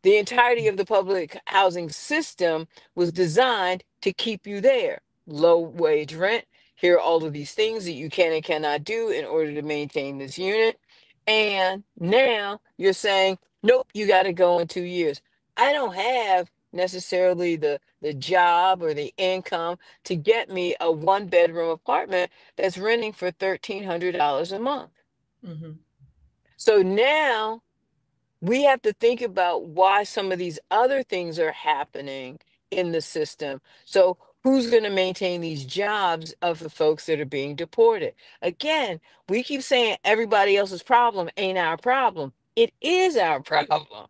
The entirety of the public housing system was designed to keep you there. Low wage rent. Here are all of these things that you can and cannot do in order to maintain this unit. And now you're saying, nope, you got to go in 2 years. I don't have necessarily the job or the income to get me a 1-bedroom apartment that's renting for $1,300 a month. So now we have to think about why some of these other things are happening in the system. So who's going to maintain these jobs of the folks that are being deported? Again, we keep saying everybody else's problem ain't our problem. It is our problem.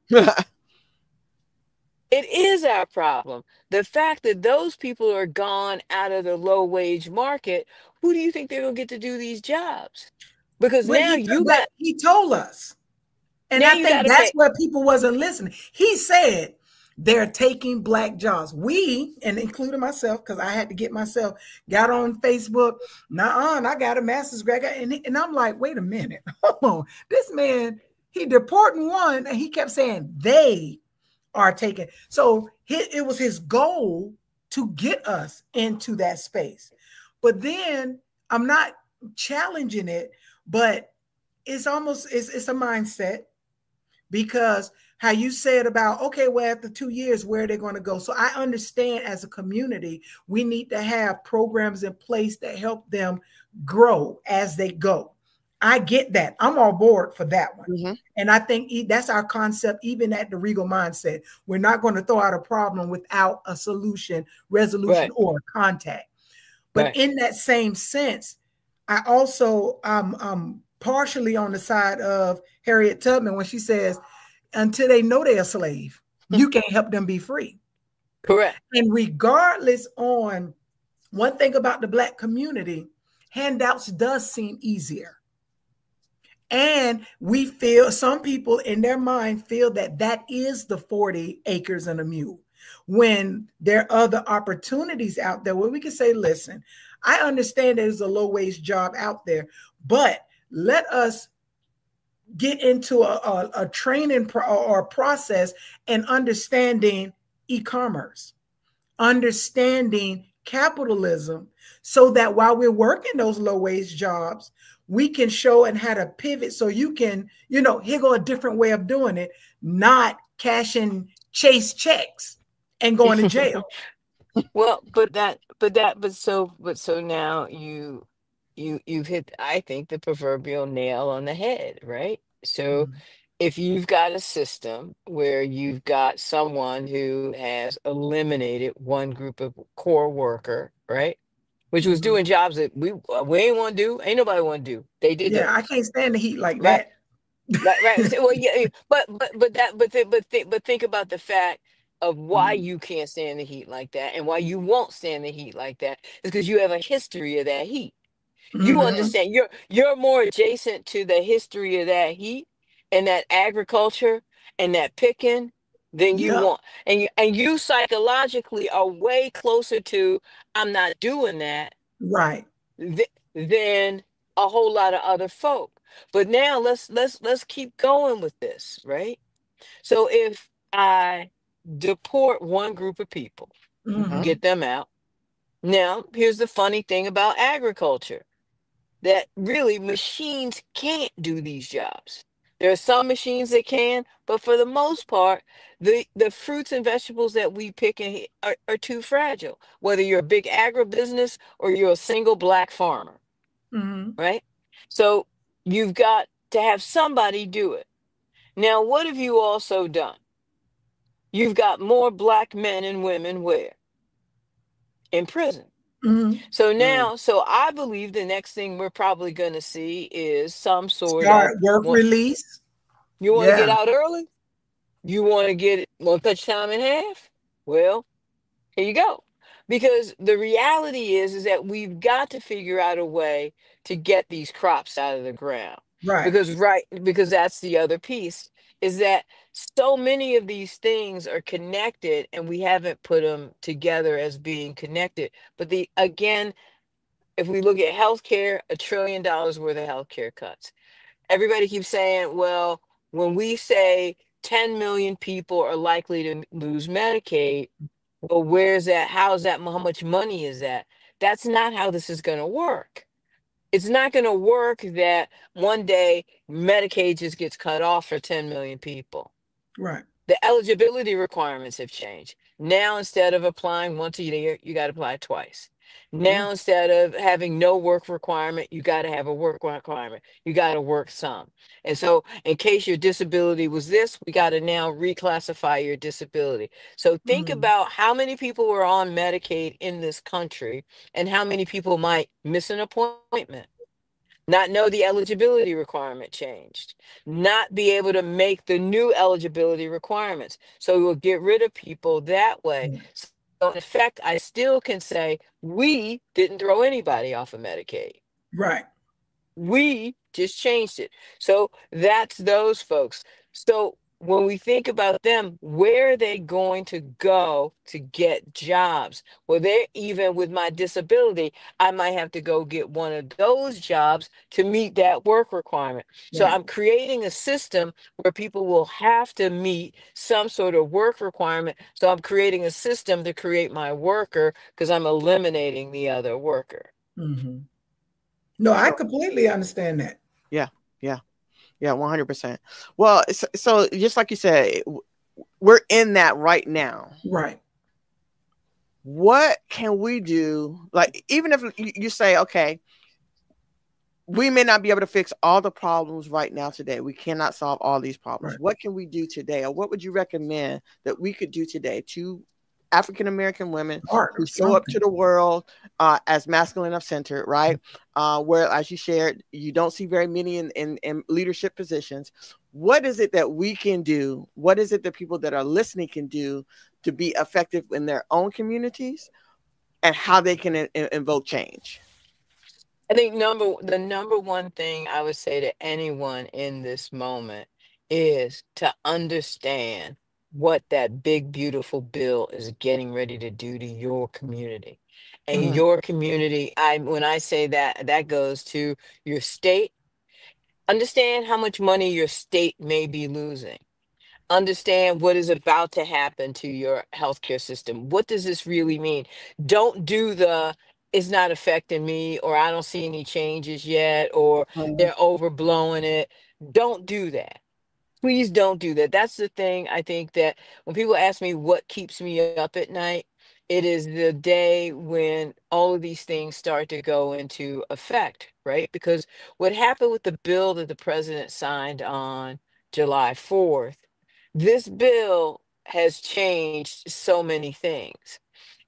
It is our problem. The fact that those people are gone out of the low wage market, who do you think they're going to get to do these jobs? Because Well, now but he told us. And now I you got think to that's pay. where people wasn't listening. He said they're taking black jobs. We, and including myself, because I had to get myself, got on Facebook. Nah, I got a master's grad. And I'm like, wait a minute. Hold on. This man, he deporting one, and he kept saying they are taking. So it was his goal to get us into that space. But then I'm not challenging it, but it's almost it's a mindset, because how you said about, okay, well, after 2 years, where are they going to go? So I understand, as a community, we need to have programs in place that help them grow as they go. I get that. I'm on board for that one. Mm-hmm. And I think that's our concept, even at the Regal Mindset. We're not going to throw out a problem without a solution, resolution, Right. or contact. But Right. in that same sense, I also partially on the side of Harriet Tubman when she says, until they know they're a slave, you can't help them be free. Correct. And regardless, on one thing about the Black community, handouts does seem easier. And we feel, some people in their mind feel that that is the 40 acres and a mule, when there are other opportunities out there where we can say, listen, I understand there's a low wage job out there, but let us get into a training or process and understanding e-commerce, understanding capitalism, so that while we're working those low wage jobs, we can show and how to pivot, so you can, here go a different way of doing it, not cashing chase checks and going to jail. Well, so now you've hit, I think, the proverbial nail on the head, right? So Mhm. if you've got a system where you've got someone who has eliminated one group of core worker, right? Which was Mhm. doing jobs that we ain't want to do, ain't nobody want to do. They did Yeah, I those, can't stand the heat like right? that. Right. So, well, yeah, but think about the fact of why Mhm. you can't stand the heat like that, and why you won't stand the heat like that is because you have a history of that heat. You Mhm. understand, you're more adjacent to the history of that heat and that agriculture and that picking than you Yep. want. And you psychologically are way closer to I'm not doing that Right. than a whole lot of other folk. But now let's keep going with this, right? So if I deport one group of people, Mm-hmm. Mhm. get them out. Now, here's the funny thing about agriculture, that really machines can't do these jobs. There are some machines that can, but for the most part, the fruits and vegetables that we pick are too fragile, whether you're a big agribusiness or you're a single black farmer, Mhm. right? So you've got to have somebody do it. Now, what have you also done? You've got more black men and women where? In prison. Mhm. So Mm. now, so I believe the next thing we're probably going to see is some sort of, Start work what, release. you want to Yeah. get out early? You want to cut your time in half? Well, here you go. Because the reality is that we've got to figure out a way to get these crops out of the ground. Right. Because that's the other piece, is that so many of these things are connected and we haven't put them together as being connected. But again, if we look at healthcare, $1 trillion worth of healthcare cuts. Everybody keeps saying, well, when we say 10 million people are likely to lose Medicaid, well, where's that? How's that? How much money is that? That's not how this is going to work. It's not going to work that one day Medicaid just gets cut off for 10 million people. Right. The eligibility requirements have changed. Now, instead of applying once a year, you got to apply twice. Mm. Now, instead of having no work requirement, you got to have a work requirement. You got to work some. And so, in case your disability was this, we got to now reclassify your disability. So, think Mhm. about how many people are on Medicaid in this country and how many people might miss an appointment. not know the eligibility requirement changed, not be able to make the new eligibility requirements. So we'll get rid of people that way. Mm. So in effect, I still can say we didn't throw anybody off of Medicaid. Right. We just changed it. So that's those folks. So when we think about them, where are they going to go to get jobs? Well, they're even with my disability, I might have to go get one of those jobs to meet that work requirement. So Right. I'm creating a system where people will have to meet some sort of work requirement. So I'm creating a system to create my worker because I'm eliminating the other worker. Mm-hmm. No, I So completely understand that. yeah, yeah, yeah, 100%. Well, so just like you said, we're in that right now. Right. What can we do? Like, even if you say, okay, we may not be able to fix all the problems right now today. We cannot solve all these problems. Right. What can we do today? Or what would you recommend that we could do today to African-American women Art who or show up to something. the world as masculine of centered, right? Where, as you shared, you don't see very many in leadership positions. What is it that we can do? What is it that people that are listening can do to be effective in their own communities, and how they can invoke change? I think the number one thing I would say to anyone in this moment is to understand what that big beautiful bill is getting ready to do to your community. And Mm. your community, I when I say that, that goes to your state. Understand how much money your state may be losing. Understand what is about to happen to your healthcare system. What does this really mean? Don't do the it's not affecting me, or I don't see any changes yet, or Mhm. they're overblowing it. Don't do that. Please don't do that. That's the thing. I think that when people ask me what keeps me up at night, it is the day when all of these things start to go into effect, right? Because what happened with the bill that the president signed on July 4th, this bill has changed so many things.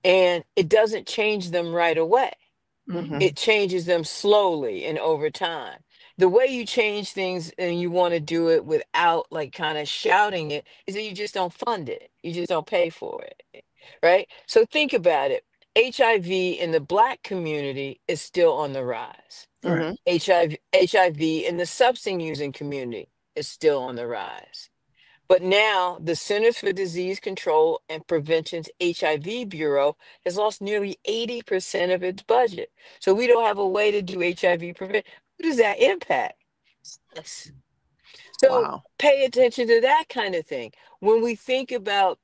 And it doesn't change them right away. Mm-hmm. Mhm. It changes them slowly and over time. The way you change things and you want to do it without like kind of shouting it is that you just don't fund it. You just don't pay for it. Right? So think about it. HIV in the black community is still on the rise. Right. Mhm. HIV in the substance using community is still on the rise. But now the Centers for Disease Control and Prevention's HIV Bureau has lost nearly 80% of its budget. So we don't have a way to do HIV prevention. Who does that impact? Us. So Wow. pay attention to that kind of thing. When we think about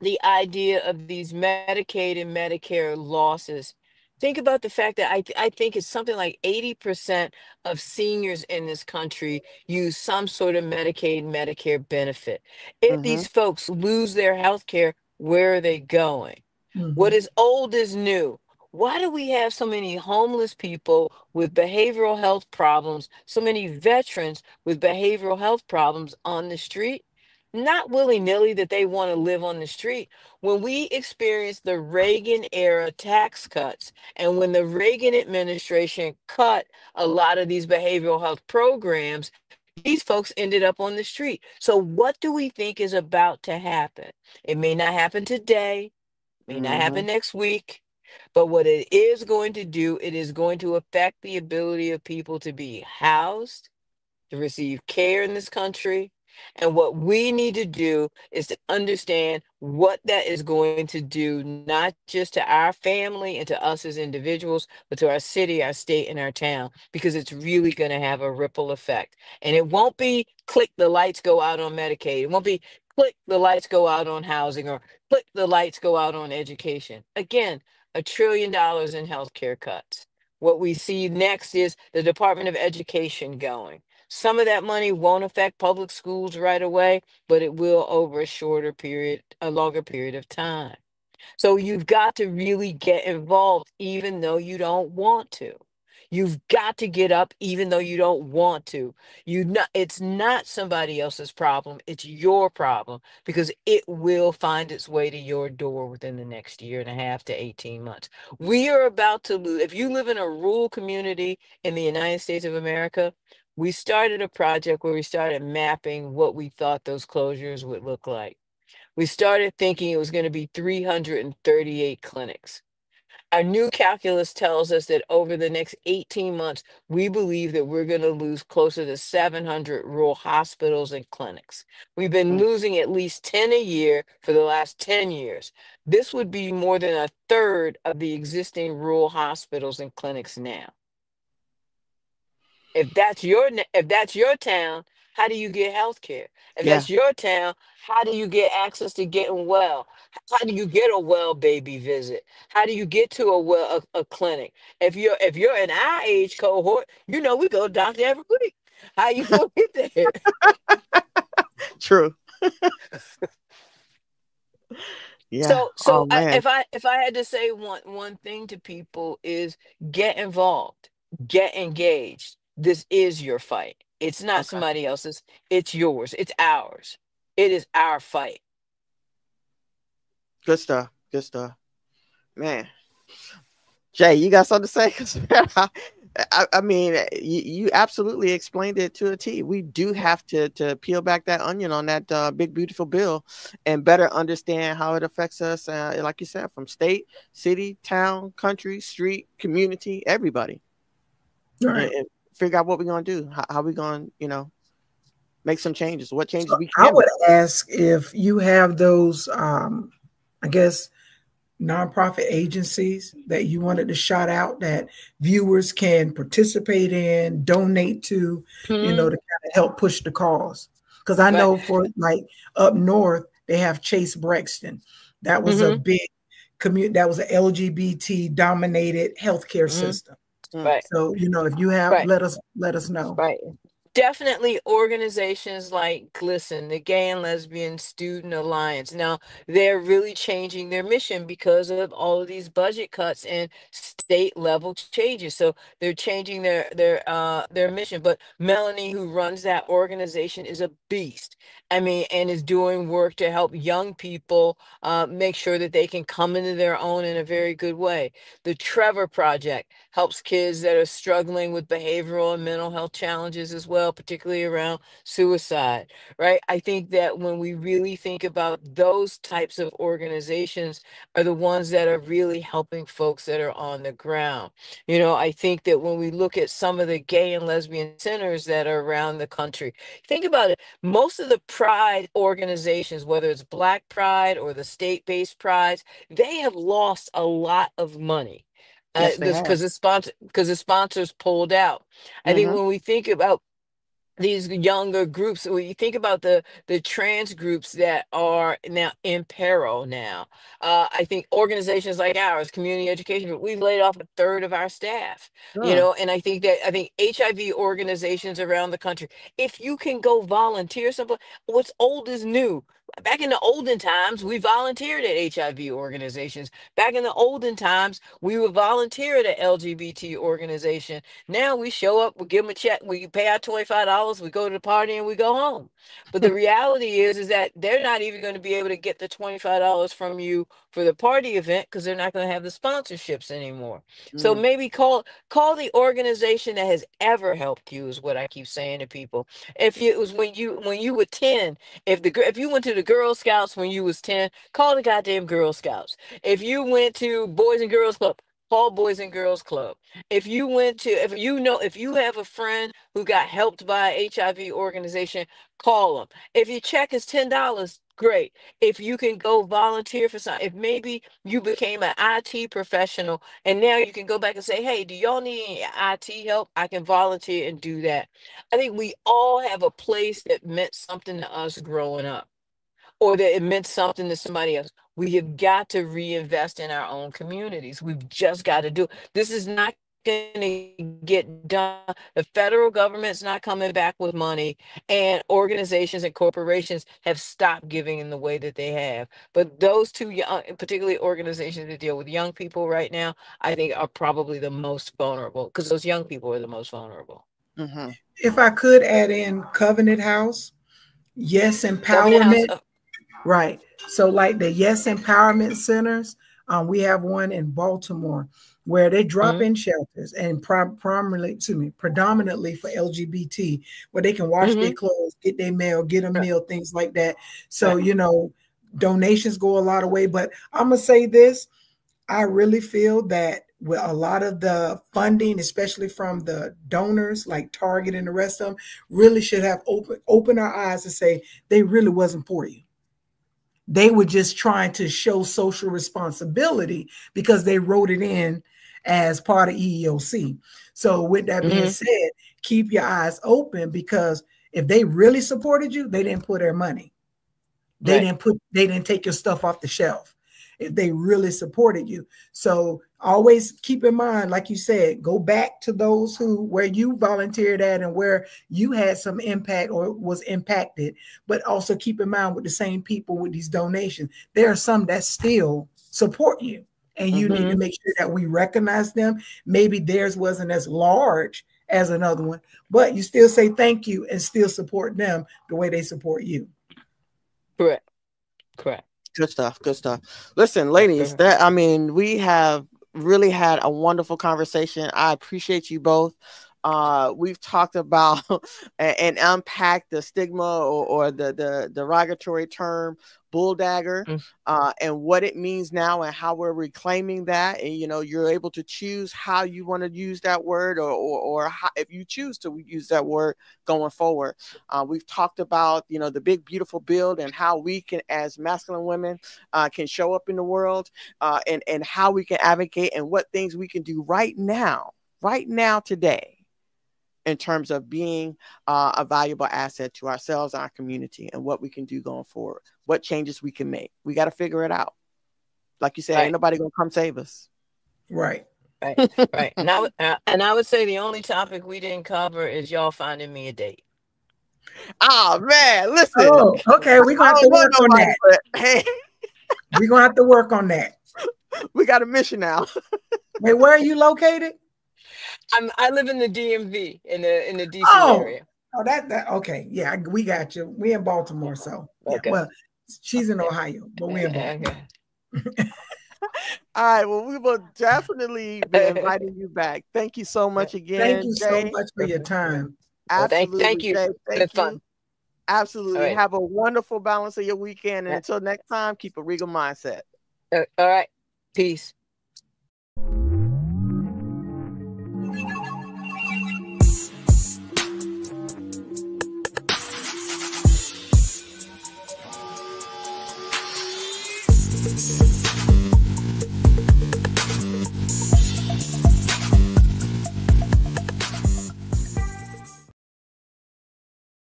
the idea of these Medicaid and Medicare losses, think about the fact that I think it's something like 80% of seniors in this country use some sort of Medicaid, Medicare benefit. If Mhm. these folks lose their health care, where are they going? Mm-hmm. What is old is new. Why do we have so many homeless people with behavioral health problems, so many veterans with behavioral health problems on the street? Not willy-nilly that they want to live on the street. When we experienced the Reagan era tax cuts, and when the Reagan administration cut a lot of these behavioral health programs, these folks ended up on the street. So, what do we think is about to happen? It may not happen today, may not happen Mhm. next week, but what it is going to do, it is going to affect the ability of people to be housed, to receive care in this country. And what we need to do is to understand what that is going to do, not just to our family and to us as individuals, but to our city, our state, and our town, because it's really going to have a ripple effect. And it won't be click the lights go out on Medicaid. It won't be click the lights go out on housing or click the lights go out on education. Again, $1 trillion in healthcare cuts. What we see next is the Department of Education going. Some of that money won't affect public schools right away, but it will over a shorter period, a longer period of time. So you've got to really get involved, even though you don't want to. You've got to get up even though you don't want to. It's not somebody else's problem. It's your problem, because it will find its way to your door within the next year and a half to 18 months. We are about to lose. If you live in a rural community in the United States of America, we started a project where we started mapping what we thought those closures would look like. We started thinking it was going to be 338 clinics. Our new calculus tells us that over the next 18 months, we believe that we're going to lose closer to 700 rural hospitals and clinics. We've been losing at least 10 a year for the last 10 years. This would be more than a third of the existing rural hospitals and clinics now. If that's your town, how do you get health care? If Yeah. that's your town, how do you get access to getting well? How do you get a well baby visit? How do you get to a clinic? If you're in our age cohort, we go to doctor every week. How you gonna get there? True. Yeah. So Oh man. if I had to say one thing to people is get involved, get engaged. This is your fight. It's not Okay. somebody else's. It's yours. It's ours. It is our fight. Good stuff. Good stuff. Man. Jay, you got something to say? 'Cause, I mean, you absolutely explained it to a T. We do have to peel back that onion on that big, beautiful bill and better understand how it affects us, like you said, from state, city, town, country, street, community, everybody. Right. And figure out what we're going to do. How we going to, make some changes. What changes So we I can would make. ask if you have those, I guess, nonprofit agencies that you wanted to shout out that viewers can participate in, donate to, to kind of help push the cause. Because I know for like up north, they have Chase Brexton. That was a big community. That was an LGBT dominated healthcare system. Right. So, if you have, let us know. Right. Definitely organizations like GLSEN, the Gay and Lesbian Student Alliance. Now, they're really changing their mission because of all of these budget cuts and state level changes. So they're changing their mission. But Melanie, who runs that organization, is a beast. I mean, and is doing work to help young people make sure that they can come into their own in a very good way. The Trevor Project helps kids that are struggling with behavioral and mental health challenges as well, particularly around suicide, right? I think that when we really think about those types of organizations are the ones that are really helping folks that are on the ground. I think that when we look at some of the gay and lesbian centers that are around the country, think about it. Most of the pride organizations, whether it's Black Pride or the state-based prides, they have lost a lot of money. Yes, they have. Because the sponsors pulled out. I think when we think about these younger groups, when you think about the trans groups that are now in peril now, I think organizations like ours, community education, we've laid off a third of our staff. And I think HIV organizations around the country, if you can go volunteer someplace, what's old is new. Back in the olden times, we volunteered at HIV organizations. Back in the olden times, we would volunteer at an LGBT organization. Now we show up, we give them a check, we pay our $25, we go to the party, and we go home. But the reality is that they're not even going to be able to get the $25 from you for the party event because they're not going to have the sponsorships anymore. So maybe call the organization that has ever helped you, is what I keep saying to people. If it was when you were 10, if you went to the Girl Scouts when you was 10, call the goddamn Girl Scouts. If you went to Boys and Girls Club, call Boys and Girls Club. If you have a friend who got helped by an HIV organization, call them. If your check is $10, great. If you can go volunteer for something, if maybe you became an IT professional and now you can go back and say, hey, do y'all need any IT help? I can volunteer and do that. I think we all have a place that meant something to us growing up, or that it meant something to somebody else. We have got to reinvest in our own communities. We've just got to do it. This is not going to get done. The federal government's not coming back with money, and organizations and corporations have stopped giving in the way that they have. But those two, particularly organizations that deal with young people right now, I think are probably the most vulnerable, because those young people are the most vulnerable. Mm-hmm. If I could add in Covenant House, Yes Empowerment. House, right. So like the Yes Empowerment Centers, we have one in Baltimore where they drop in shelters, and predominantly for LGBT, where they can wash their clothes, get their mail, get a meal, things like that. So, you know, donations go a lot of way. But I'm going to say this, I really feel that with a lot of the funding, especially from the donors like Target and the rest of them, really should have open our eyes to say they really wasn't for you. They were just trying to show social responsibility because they wrote it in as part of EEOC. So with that being said, keep your eyes open, because if they really supported you, they didn't put their money. They didn't take your stuff off the shelf if they really supported you. So always keep in mind, like you said, go back to those where you volunteered at and where you had some impact or was impacted, but also keep in mind with the same people with these donations, there are some that still support you, and you need to make sure that we recognize them. Maybe theirs wasn't as large as another one, but you still say thank you and still support them the way they support you. Correct. Good stuff. Good stuff. Listen, ladies, we have really had a wonderful conversation. I appreciate you both. We've talked about and unpacked the stigma or the derogatory term Bulldagger, and what it means now and how we're reclaiming that. And, you know, you're able to choose how you want to use that word or how, if you choose to use that word going forward. We've talked about, you know, the big, beautiful build and how we can, as masculine women, can show up in the world, and how we can advocate and what things we can do right now, today, in terms of being a valuable asset to ourselves and our community, and what we can do going forward, what changes we can make. We got to figure it out. Like you said, ain't nobody going to come save us. Right. And I would say the only topic we didn't cover is y'all finding me a date. Oh, man, listen. Oh, okay. We're going to have to work on that. Hey. We're going to have to work on that. We got a mission now. Wait, where are you located? I live in the DMV, in the DC area. Oh, that okay. Yeah, we got you. We in Baltimore, so yeah. Okay. Well, she's in Ohio, but we in Baltimore. All right. Well, we will definitely be inviting you back. Thank you so much again. Thank you so much for your time. Absolutely. Thank you. Thank you. Fun. Absolutely. Right. Have a wonderful balance of your weekend. And until next time, keep a regal mindset. All right. Peace.